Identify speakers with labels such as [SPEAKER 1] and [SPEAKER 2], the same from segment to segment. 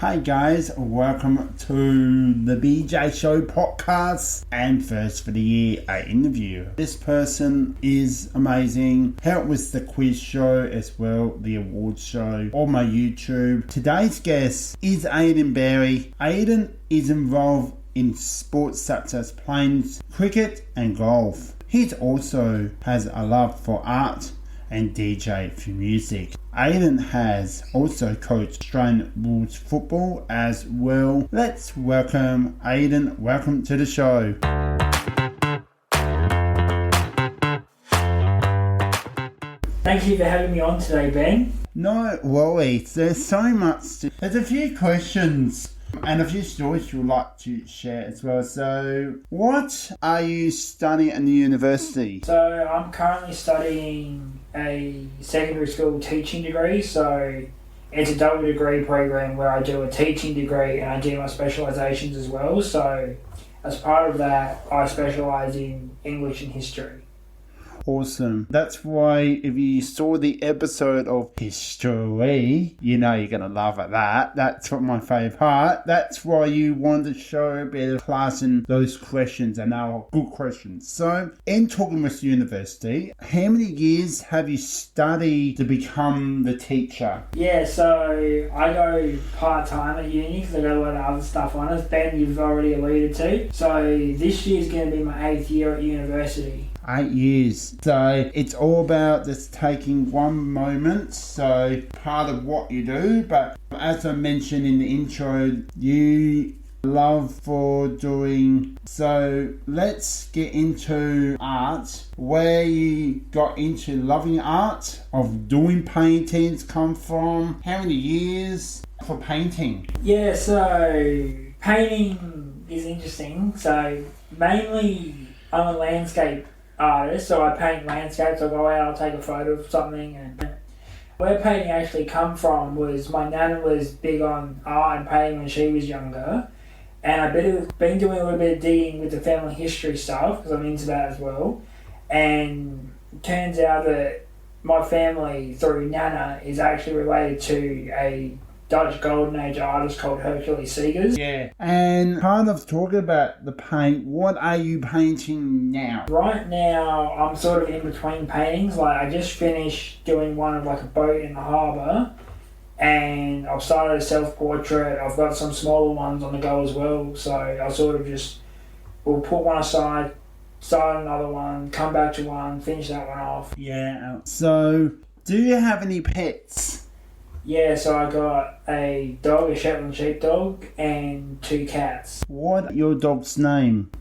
[SPEAKER 1] Hey guys, welcome to the BJ Show podcast and first for the year a interview. This person is amazing. Help with the quiz show as well, the awards show on my YouTube. Today's guest is Aidan Berry. Aidan is involved in sports such as playing cricket and golf. He also has a love for art and DJ for music. Aidan has also coached Australian rules football as well. Let's welcome Aidan. Welcome to the show.
[SPEAKER 2] Thank you for having me on today, Ben.
[SPEAKER 1] No worries. There's so much. There's a few questions and a few stories you would like to share as well. So, what are you studying at the university?
[SPEAKER 2] So, I'm currently studying a secondary school teaching degree. So, it's a double degree program where I do a teaching degree and I do my specialisations as well. So, as part of that, I specialise in English and history.
[SPEAKER 1] Awesome. That's why if you saw the episode of history, you know you're going to laugh at that. That's what my favourite part. That's why you want to show a bit of class in those questions, and they are good questions. So, in talking with university, how many years have you studied to become the teacher?
[SPEAKER 2] Yeah, so I go part-time at uni because I got a lot of other stuff on it. Ben, you've already alluded to. So this year's going to be my 8th year at university.
[SPEAKER 1] 8 years. So it's all about just taking one moment. So part of what you do, but as I mentioned in the intro, you love for doing. So let's get into art. Where you got into loving art, of doing paintings come from? How many years for painting?
[SPEAKER 2] Yeah, so painting is interesting. So mainly I'm a landscape artist, so I paint landscapes. I'll go out, I'll take a photo of something. And where painting actually come from was my nana was big on art and painting when she was younger, and I've been doing a little bit of digging with the family history stuff because I'm into that as well. And it turns out that my family through nana is actually related to a Dutch Golden Age artist called Hercules Seegers.
[SPEAKER 1] Yeah. And kind of talking about the paint, what are you painting now?
[SPEAKER 2] Right now, I'm sort of in between paintings. Like, I just finished doing one of like a boat in the harbour, and I've started a self-portrait. I've got some smaller ones on the go as well. So I sort of we'll put one aside, start another one, come back to one, finish that one off.
[SPEAKER 1] Yeah. So, do you have any pets?
[SPEAKER 2] Yeah, so I got a dog, a Shetland sheepdog, and 2 cats.
[SPEAKER 1] What your dog's name?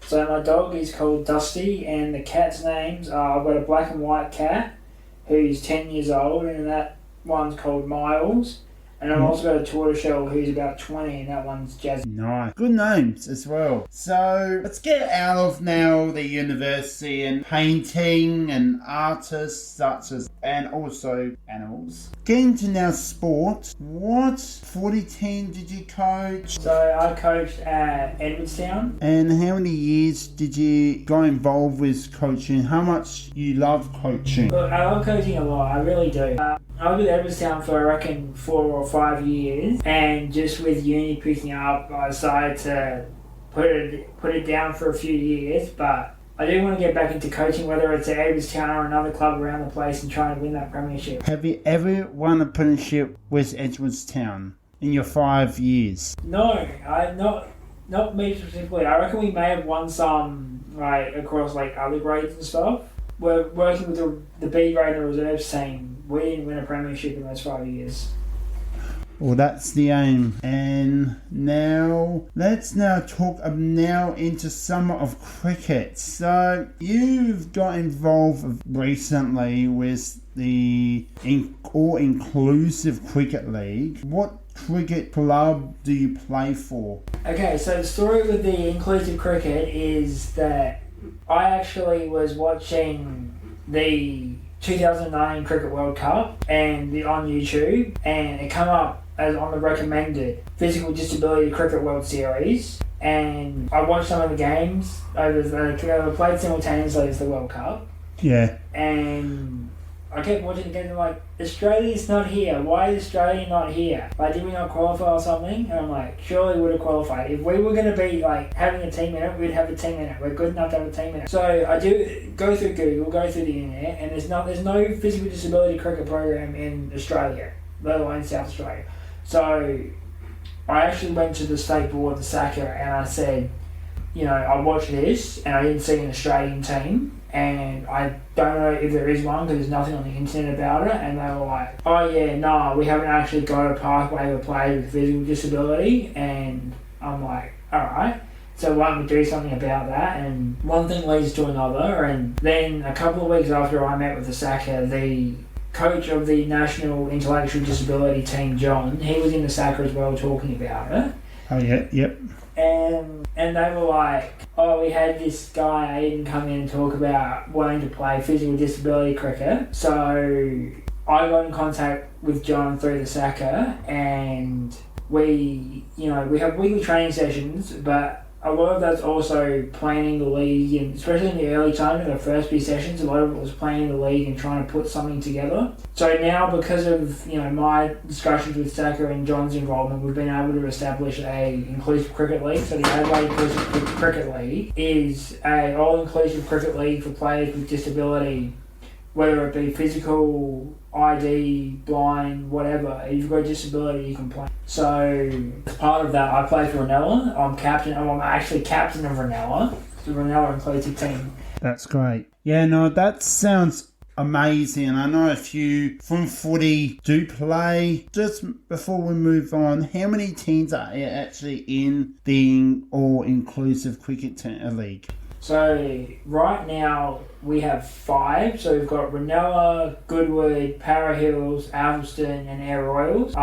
[SPEAKER 2] So my dog is called Dusty, and the cat's names are, I've got a black and white cat who's 10 years old, and that one's called Miles. And I've also got a tortoiseshell who's about 20, and that one's Jazzy.
[SPEAKER 1] Nice. Good names as well. So, let's get out of now the university and painting and artists such as, and also animals. Getting to now sport, what footy team did you coach?
[SPEAKER 2] So I coached at Edwardstown.
[SPEAKER 1] And how many years did you go involved with coaching? How much you love coaching?
[SPEAKER 2] Look, I love coaching a lot, I really do. I was with Edwardstown for I reckon 4 or 5 years, and just with uni picking up, I decided to put it down for a few years. But I do want to get back into coaching, whether it's at Edwardstown or another club around the place, and try and win that premiership.
[SPEAKER 1] Have you ever won a premiership with Edwardstown in your 5 years?
[SPEAKER 2] No, not me specifically. I reckon we may have won some across other grades and stuff. We're working with the B grade and the reserves team. We didn't win a premiership in those 5 years.
[SPEAKER 1] Well, that's the aim. And now, let's talk into some of cricket. So, you've got involved recently with the All-Inclusive Cricket League. What cricket club do you play for?
[SPEAKER 2] Okay, so the story with the inclusive cricket is that I actually was watching the 2009 Cricket World Cup and on YouTube, and it came up as on the recommended Physical Disability Cricket World Series, and I watched some of the games over played simultaneously as the World Cup.
[SPEAKER 1] Yeah.
[SPEAKER 2] And I kept watching again and like, Australia's not here. Why is Australia not here? Like, did we not qualify or something? And I'm like, surely we would have qualified. If we were going to be like having a team in it, we'd have a team in it. We're good enough to have a team in it. So I do go through Google, go through the internet, and there's no physical disability cricket program in Australia, let alone South Australia. So I actually went to the state board, the SACA, and I said, you know, I watched this and I didn't see an Australian team, and I don't know if there is one because there's nothing on the internet about it. And they were like, oh yeah, no, we haven't actually got a pathway for players with physical disability. And I'm like, alright, so why don't we do something about that? And one thing leads to another, and then a couple of weeks after I met with the SACA, the coach of the National Intellectual Disability team, John, he was in the SACA as well talking about it.
[SPEAKER 1] Oh yeah, yep.
[SPEAKER 2] And they were like, oh, we had this guy, Aidan, come in and talk about wanting to play physical disability cricket. So I got in contact with John through the SACA, and we have weekly training sessions, but a lot of that's also planning the league, and especially in the early time, in the first few sessions, a lot of it was planning the league and trying to put something together. So now, because of my discussions with SACA and John's involvement, we've been able to establish a inclusive cricket league. So the Adelaide Inclusive Cricket League is a all-inclusive cricket league for players with disability, whether it be physical, ID, blind, whatever. If you've got a disability, you can play. So as part of that, I play for Ranella. I'm actually captain of Ranella, the Ranella inclusive team.
[SPEAKER 1] That's great. Yeah, no, that sounds amazing. I know a few from footy do play. Just before we move on, how many teams are actually in the all-inclusive cricket league?
[SPEAKER 2] So right now we have 5. So we've got Ranella, Goodwood, Para Hills, Alveston and Air Royals.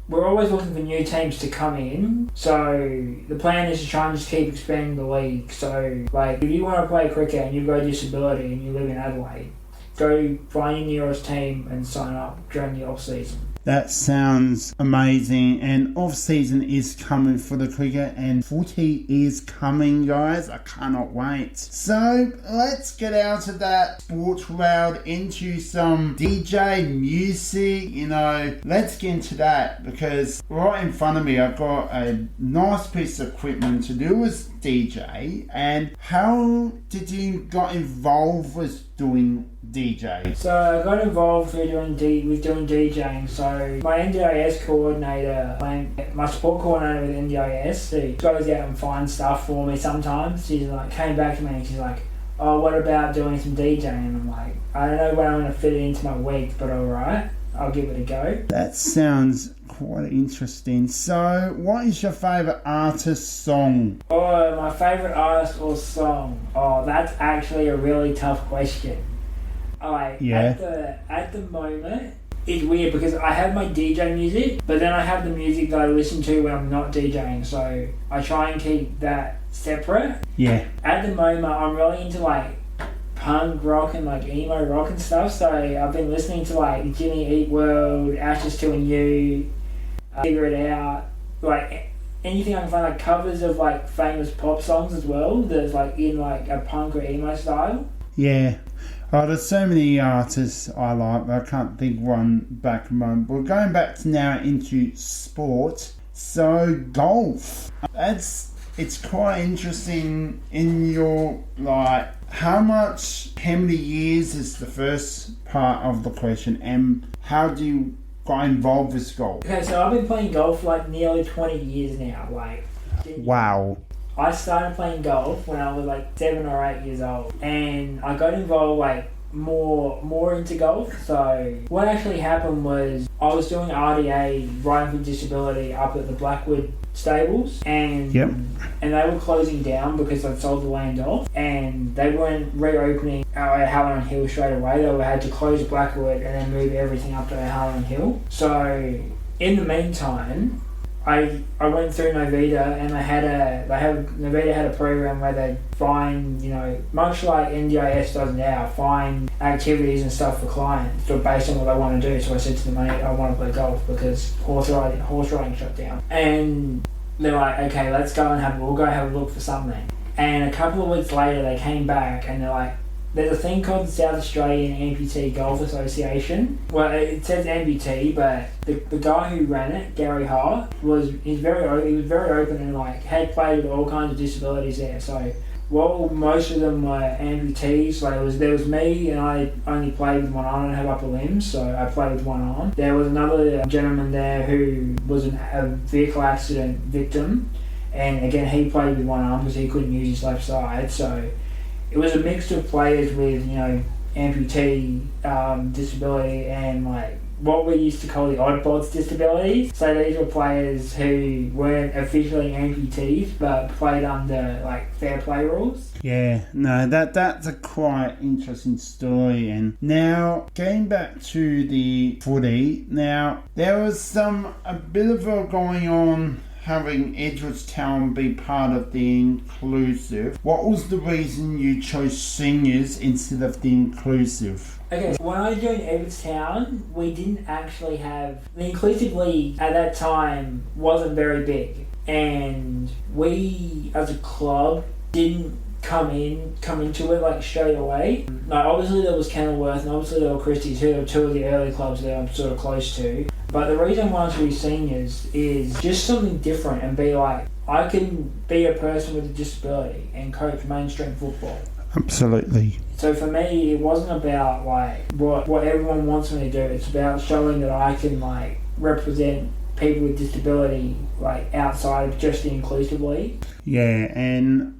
[SPEAKER 2] We're always looking for new teams to come in. So the plan is to try and just keep expanding the league. So like, if you want to play cricket and you've got a disability and you live in Adelaide, go find your nearest team and sign up during the off season.
[SPEAKER 1] That sounds amazing, and off-season is coming for the cricket, and footy is coming, guys. I cannot wait. So let's get out of that sports world into some DJ music. Let's get into that, because right in front of me I've got a nice piece of equipment to do with DJ. And how did you get involved with doing DJ?
[SPEAKER 2] So I got involved with doing DJing. So my NDIS coordinator, my support coordinator with NDIS, she goes out and finds stuff for me sometimes. She's like, came back to me and she's like, oh, what about doing some DJing? And I'm like, I don't know when I'm going to fit it into my week, but alright, I'll give it a go.
[SPEAKER 1] That sounds quite interesting. So what is your favourite artist song?
[SPEAKER 2] Oh, my favourite artist or song? Oh, that's actually a really tough question. At the moment, it's weird because I have my DJ music, but then I have the music that I listen to when I'm not DJing, so I try and keep that separate.
[SPEAKER 1] Yeah.
[SPEAKER 2] At the moment, I'm really into like punk rock and like emo rock and stuff, so I've been listening to like Jimmy Eat World, Ashes to and You, Figure It Out, like anything I can find, like covers of like famous pop songs as well that's like in like a punk or emo style.
[SPEAKER 1] Yeah. Oh, there's so many artists I like, but I can't think one back a moment. We're going back now into sport. So golf. It's quite interesting in your, like, how many years is the first part of the question, and how do you get involved with golf?
[SPEAKER 2] Okay, so I've been playing golf for like nearly 20 years now.
[SPEAKER 1] Wow.
[SPEAKER 2] I started playing golf when I was like 7 or 8 years old, and I got involved like more into golf. So what actually happened was I was doing RDA, riding for disability, up at the Blackwood stables, and they were closing down because they'd sold the land off, and they weren't reopening at Halloran Hill straight away. They had to close Blackwood and then move everything up to Halloran Hill. So in the meantime, I went through Novita, and Novita had a program where they'd find, much like NDIS does now, find activities and stuff for clients based on what they want to do. So I said to them, I want to play golf because horse riding shut down. And they're like, okay, we'll go have a look for something. And a couple of weeks later, they came back and they're like, there's a thing called the South Australian Amputee Golf Association. Well, it says amputee, but the guy who ran it, Gary Hart, he was very open and like had played with all kinds of disabilities there. So while most of them were amputees, like there was me, and I only played with one arm. I don't have upper limbs, so I played with one arm. There was another gentleman there who was a vehicle accident victim, and again he played with one arm because he couldn't use his left side. So it was a mix of players with, you know, amputee disability and like what we used to call the oddballs disabilities. So these were players who weren't officially amputees but played under like fair play rules.
[SPEAKER 1] Yeah, no, that's a quite interesting story. And now getting back to the footy, now there was a bit of a going on having Edgeworthstown be part of the inclusive. What was the reason you chose seniors instead of the inclusive?
[SPEAKER 2] Okay, so when I joined Edgeworthstown, we didn't actually have... The inclusive league at that time wasn't very big. And we, as a club, didn't come into it like straight away. Like obviously there was Kenilworth and obviously there were Christie's, who are two of the early clubs that I'm sort of close to. But the reason I wanted to be seniors is just something different and be like, I can be a person with a disability and coach mainstream football.
[SPEAKER 1] Absolutely.
[SPEAKER 2] So for me, it wasn't about like what everyone wants me to do. It's about showing that I can like represent people with disability like outside of just the inclusive league.
[SPEAKER 1] Yeah, and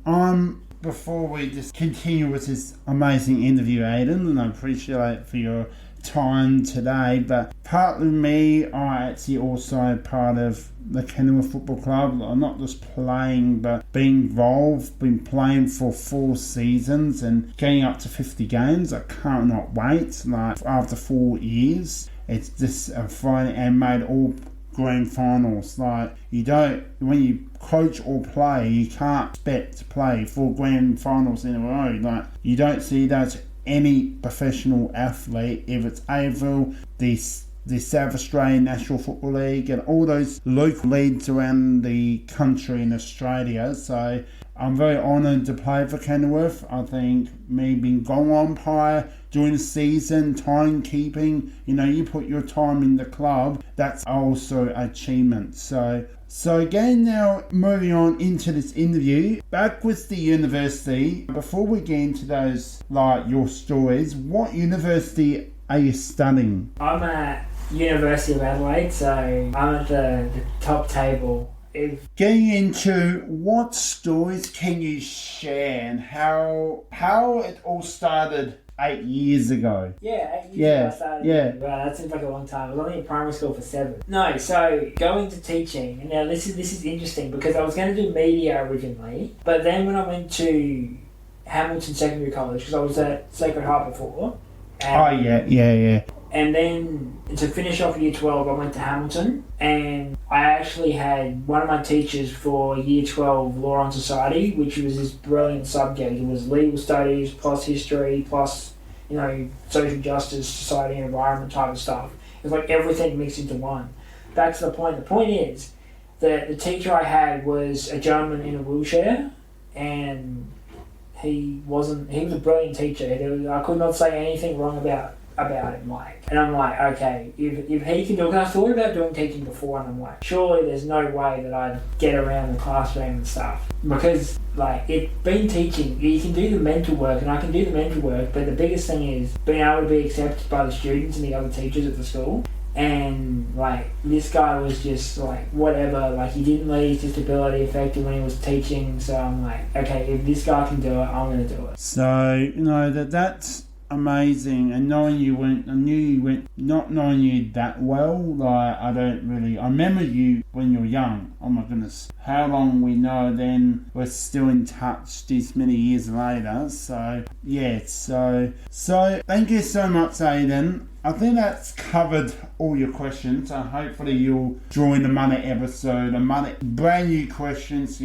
[SPEAKER 1] before we just continue with this amazing interview, Aidan, and I appreciate it for your time today, but partly me, I actually also part of the Kenilworth Football Club. I'm not just playing but being involved, been playing for 4 seasons and getting up to 50 games. I can't not wait. Like after 4 years, it's just fun, and made all grand finals. Like when you coach or play, you can't expect to play 4 grand finals in a row. Like you don't see that any professional athlete, if it's AFL, the South Australian National Football League and all those local leagues around the country in Australia. So I'm very honoured to play for Kenilworth. I think me being goal umpire during the season, timekeeping, you put your time in the club, that's also an achievement. So again, now moving on into this interview, back with the university, before we get into those, like your stories, what university are you studying?
[SPEAKER 2] I'm at University of Adelaide, so I'm at the top table.
[SPEAKER 1] Getting into what stories can you share and how it all started 8 years ago.
[SPEAKER 2] Yeah, 8 years ago I started.
[SPEAKER 1] Yeah.
[SPEAKER 2] Wow, that seems like a long time. I was only in primary school for 7. No, so going to teaching, and now this is interesting because I was going to do media originally, but then when I went to Hamilton Secondary College, because I was at Sacred Heart before.
[SPEAKER 1] Yeah.
[SPEAKER 2] And then to finish off year 12, I went to Hamilton, and I actually had one of my teachers for year 12 Law and Society, which was this brilliant subject. It was legal studies plus history plus, social justice, society and environment type of stuff. It was like everything mixed into one. Back to the point. The point is that the teacher I had was a gentleman in a wheelchair, and he was a brilliant teacher. I could not say anything wrong about him, and I'm like, okay, if he can do it, because I thought about doing teaching before, and I'm like, surely there's no way that I'd get around the classroom and stuff, because being teaching, you can do the mental work, and I can do the mental work, but the biggest thing is being able to be accepted by the students and the other teachers at the school. And this guy was just whatever, he didn't let his disability affect him when he was teaching, so I'm like, okay, if this guy can do it, I'm going to do it.
[SPEAKER 1] So, that's amazing. And not knowing you that well, I remember you when you were young. Oh my goodness, how long we know, then we're still in touch this many years later. So thank you so much, Aidan. I think that's covered all your questions, so hopefully you'll join another episode, brand new questions,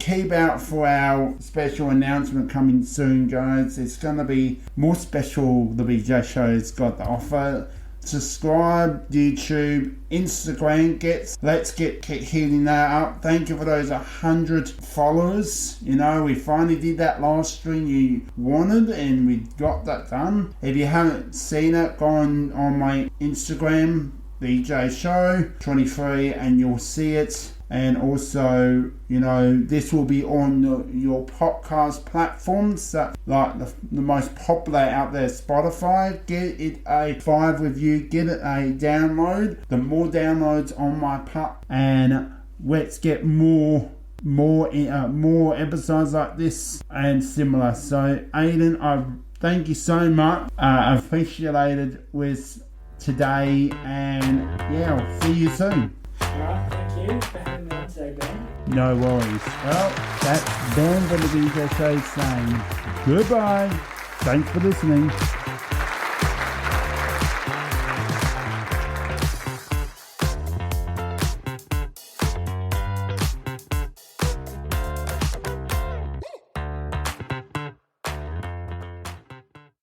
[SPEAKER 1] keep out for our special announcement coming soon, guys. It's going to be more special, the BJ Show's got to offer. subscribe, YouTube, Instagram. Let's get hitting that up. Thank you for those 100 followers. You know, we finally did that live stream you wanted, and we got that done. If you haven't seen it, go on my Instagram, BJ Show 23, and you'll see it. And also, you know, this will be on your podcast platforms, like the most popular out there, Spotify. Get it a 5 review, get it a download. The more downloads on my and let's get more episodes like this and similar. So, Aidan, I thank you so much. I appreciated with today, and yeah, I'll see you soon.
[SPEAKER 2] Alright, thank you for having me on today, Ben.
[SPEAKER 1] No worries. Well, that's Ben from the BJ Show saying goodbye. Thanks for listening.